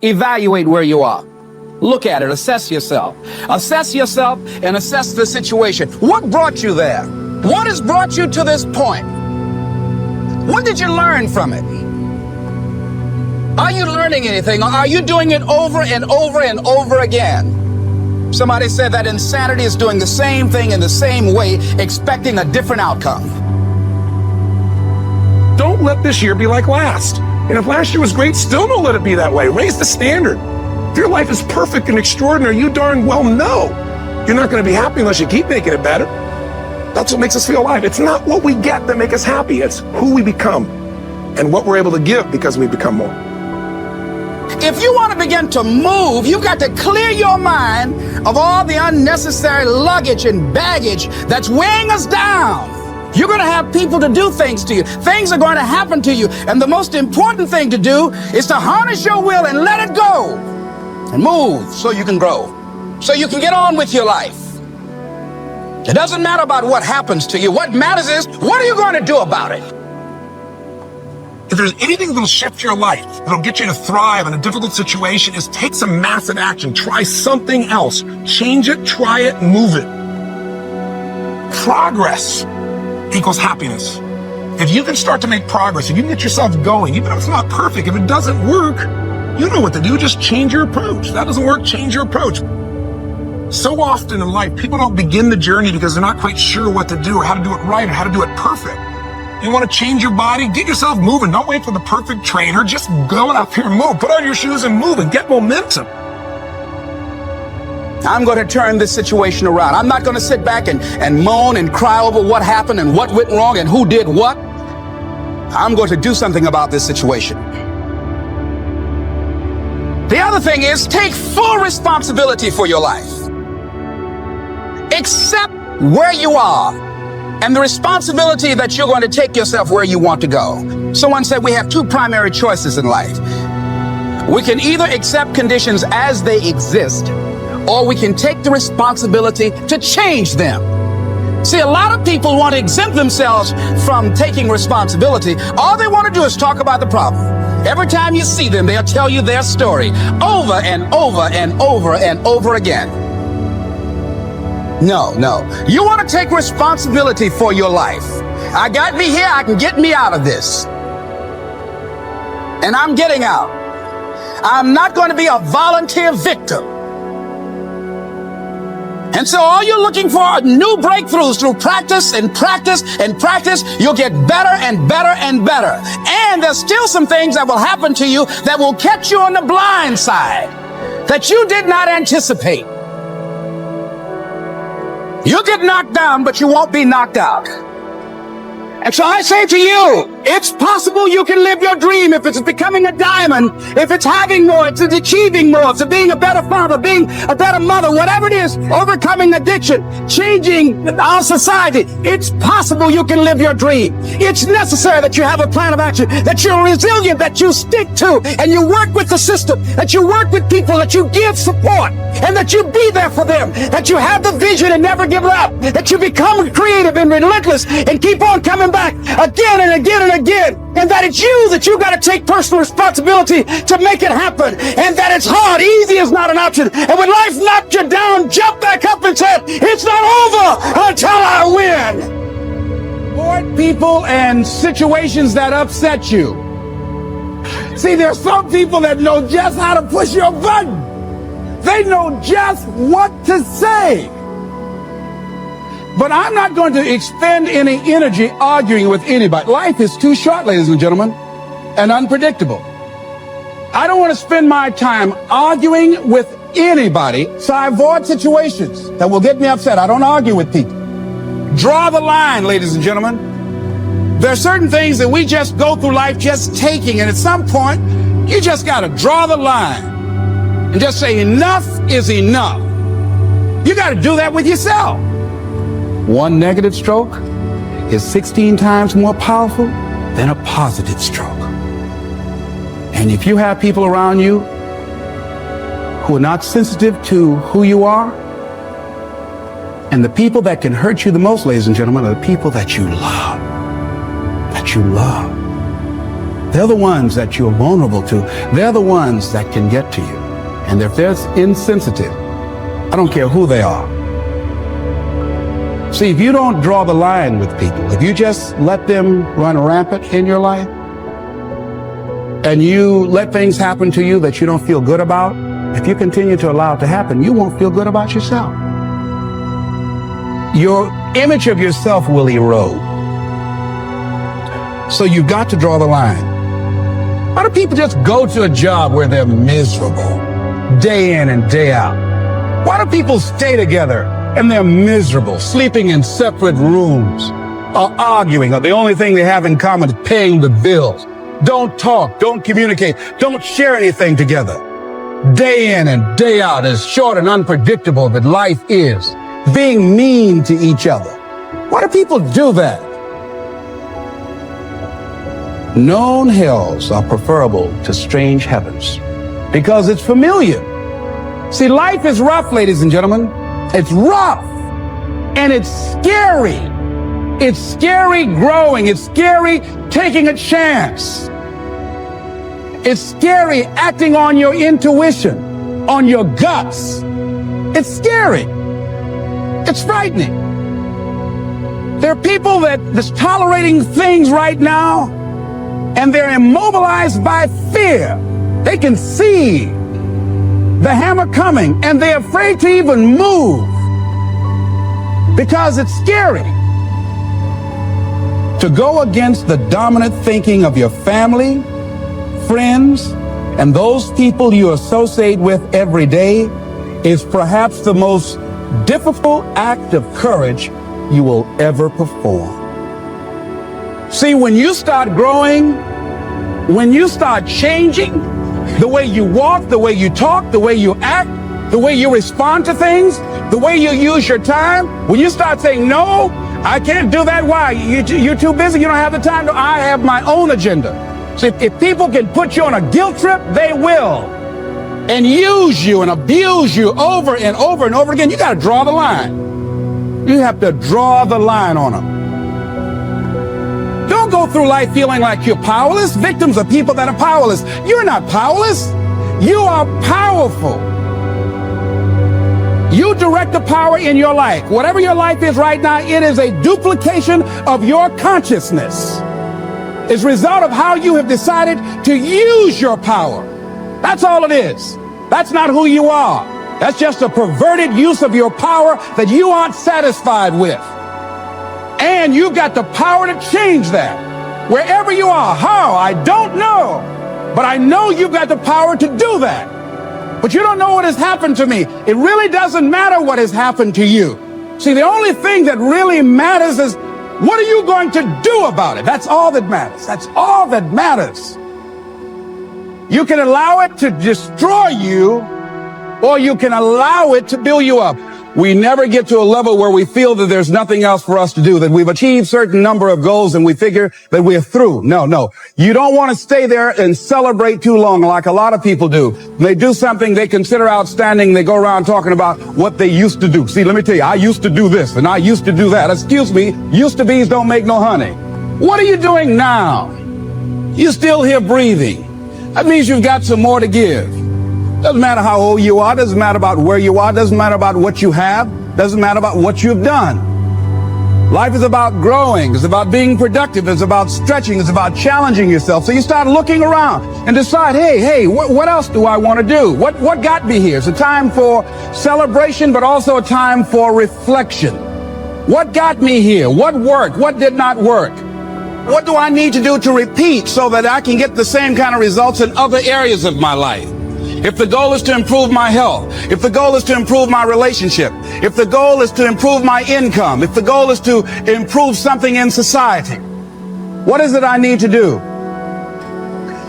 Evaluate where you are. Look at it, assess yourself. Assess yourself and assess the situation. What brought you there? What has brought you to this point? What did you learn from it? Are you learning anything, or are you doing it over and over and over again? Somebody said that insanity is doing the same thing in the same way, expecting a different outcome. Don't let this year be like last. And if last year was great, still don't let it be that way. Raise the standard. If your life is perfect and extraordinary, you darn well know you're not going to be happy unless you keep making it better. That's what makes us feel alive. It's not what we get that makes us happy. It's who we become and what we're able to give because we become more. If you want to begin to move, you've got to clear your mind of all the unnecessary luggage and baggage that's weighing us down. You're going to have people to do things to you. Things are going to happen to you. And the most important thing to do is to harness your will and let it go and move so you can grow, so you can get on with your life. It doesn't matter about what happens to you. What matters is, what are you going to do about it? If there's anything that'll shift your life, that'll get you to thrive in a difficult situation, is take some massive action. Try something else. Change it, try it, move it. Progress equals happiness. If you can start to make progress, if you can get yourself going, even if it's not perfect, if it doesn't work, you know what to do. Just change your approach. If that doesn't work, change your approach. So often in life, people don't begin the journey because they're not quite sure what to do or how to do it right or how to do it perfect. You want to change your body? Get yourself moving. Don't wait for the perfect trainer. Just go out there and move. Put on your shoes and move and get momentum. I'm going to turn this situation around. I'm not going to sit back and moan and cry over what happened and what went wrong and who did what. I'm going to do something about this situation. The other thing is, take full responsibility for your life. Accept where you are and the responsibility that you're going to take yourself where you want to go. Someone said we have two primary choices in life. We can either accept conditions as they exist, or we can take the responsibility to change them. See, a lot of people want to exempt themselves from taking responsibility. All they want to do is talk about the problem. Every time you see them, they'll tell you their story over and over and over and over again. No. You want to take responsibility for your life. I got me here, I can get me out of this. And I'm getting out. I'm not going to be a volunteer victim. And so all you're looking for are new breakthroughs through practice and practice and practice. You'll get better and better and better. And there's still some things that will happen to you that will catch you on the blind side that you did not anticipate. You'll get knocked down, but you won't be knocked out. And so I say to you, it's possible you can live your dream if it's becoming a diamond, if it's having more, if it's achieving more, if it's being a better father, being a better mother, whatever it is, overcoming addiction, changing our society. It's possible you can live your dream. It's necessary that you have a plan of action, that you're resilient, that you stick to, and you work with the system, that you work with people, that you give support, and that you be there for them, that you have the vision and never give up, that you become creative and relentless and keep on coming back again and again and again, and that it's you that you got to take personal responsibility to make it happen, and that it's hard. Easy is not an option. And when life knocked you down, jump back up and said, it's not over until I win. Avoid people and situations that upset you. See, there's some people that know just how to push your button. They know just what to say. But I'm not going to expend any energy arguing with anybody. Life is too short, ladies and gentlemen, and unpredictable. I don't want to spend my time arguing with anybody, so I avoid situations that will get me upset. I don't argue with people. Draw the line, ladies and gentlemen. There are certain things that we just go through life just taking, and at some point, you just got to draw the line and just say enough is enough. You got to do that with yourself. One negative stroke is 16 times more powerful than a positive stroke. And if you have people around you who are not sensitive to who you are, and the people that can hurt you the most, ladies and gentlemen, are the people that you love. That you love. They're the ones that you're vulnerable to. They're the ones that can get to you. And if they're insensitive, I don't care who they are. See, if you don't draw the line with people, if you just let them run rampant in your life, and you let things happen to you that you don't feel good about, if you continue to allow it to happen, you won't feel good about yourself. Your image of yourself will erode. So you've got to draw the line. Why do people just go to a job where they're miserable, day in and day out? Why do people stay together and they're miserable, sleeping in separate rooms, or arguing, or the only thing they have in common is paying the bills? Don't talk, don't communicate, don't share anything together. Day in and day out, as short and unpredictable that life is, being mean to each other. Why do people do that? Known hells are preferable to strange heavens because it's familiar. See, life is rough, ladies and gentlemen. It's rough and it's scary. It's scary growing. It's scary taking a chance. It's scary acting on your intuition, on your guts. It's scary. It's frightening. There are people that's tolerating things right now, and they're immobilized by fear. They can see the hammer coming, and they're afraid to even move because it's scary. To go against the dominant thinking of your family, friends, and those people you associate with every day is perhaps the most difficult act of courage you will ever perform. See, when you start growing, when you start changing the way you walk, the way you talk, the way you act, the way you respond to things, the way you use your time, when you start saying, no, I can't do that. Why? You're too busy. You don't have the time. I have my own agenda. So if people can put you on a guilt trip, they will. And use you and abuse you over and over and over again. You got to draw the line. You have to draw the line on them. Don't go through life feeling like you're powerless. Victims are people that are powerless. You're not powerless. You are powerful. You direct the power in your life. Whatever your life is right now, it is a duplication of your consciousness. It's a result of how you have decided to use your power. That's all it is. That's not who you are. That's just a perverted use of your power that you aren't satisfied with. And you've got the power to change that. Wherever you are, how, I don't know. But I know you've got the power to do that. But you don't know what has happened to me. It really doesn't matter what has happened to you. See, the only thing that really matters is what are you going to do about it? That's all that matters. That's all that matters. You can allow it to destroy you, or you can allow it to build you up. We never get to a level where we feel that there's nothing else for us to do, that we've achieved certain number of goals and we figure that we're through. No. You don't want to stay there and celebrate too long like a lot of people do. When they do something they consider outstanding, they go around talking about what they used to do. See, let me tell you, I used to do this and I used to do that. Excuse me, used to be's don't make no honey. What are you doing now? You're still here breathing. That means you've got some more to give. Doesn't matter how old you are, doesn't matter about where you are, doesn't matter about what you have, doesn't matter about what you've done. Life is about growing, it's about being productive, it's about stretching, it's about challenging yourself. So you start looking around and decide, hey, what else do I want to do? What got me here? It's a time for celebration, but also a time for reflection. What got me here? What worked? What did not work? What do I need to do to repeat so that I can get the same kind of results in other areas of my life? If the goal is to improve my health, if the goal is to improve my relationship, if the goal is to improve my income, if the goal is to improve something in society, what is it I need to do?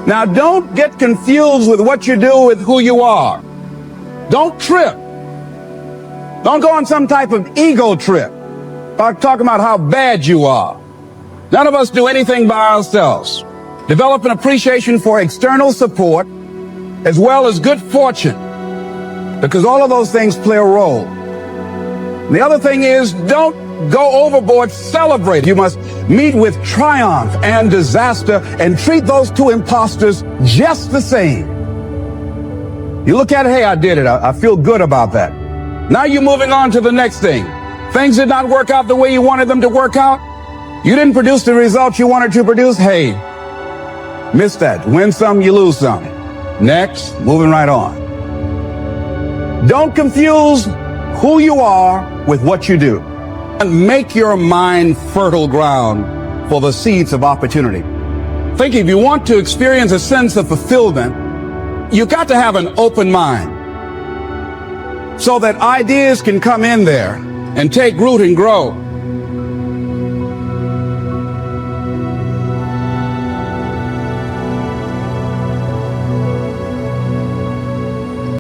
Now, don't get confused with what you do with who you are. Don't trip. Don't go on some type of ego trip. Talking about how bad you are. None of us do anything by ourselves. Develop an appreciation for external support as well as good fortune, because all of those things play a role. And the other thing is, don't go overboard, celebrate. You must meet with triumph and disaster and treat those two imposters just the same. You look at it, hey, I did it. I feel good about that. Now you're moving on to the next thing. Things did not work out the way you wanted them to work out. You didn't produce the results you wanted to produce. Hey, miss that. Win some, you lose some. Next, moving right on. Don't confuse who you are with what you do. And make your mind fertile ground for the seeds of opportunity. Think if you want to experience a sense of fulfillment, you got to have an open mind so that ideas can come in there and take root and grow.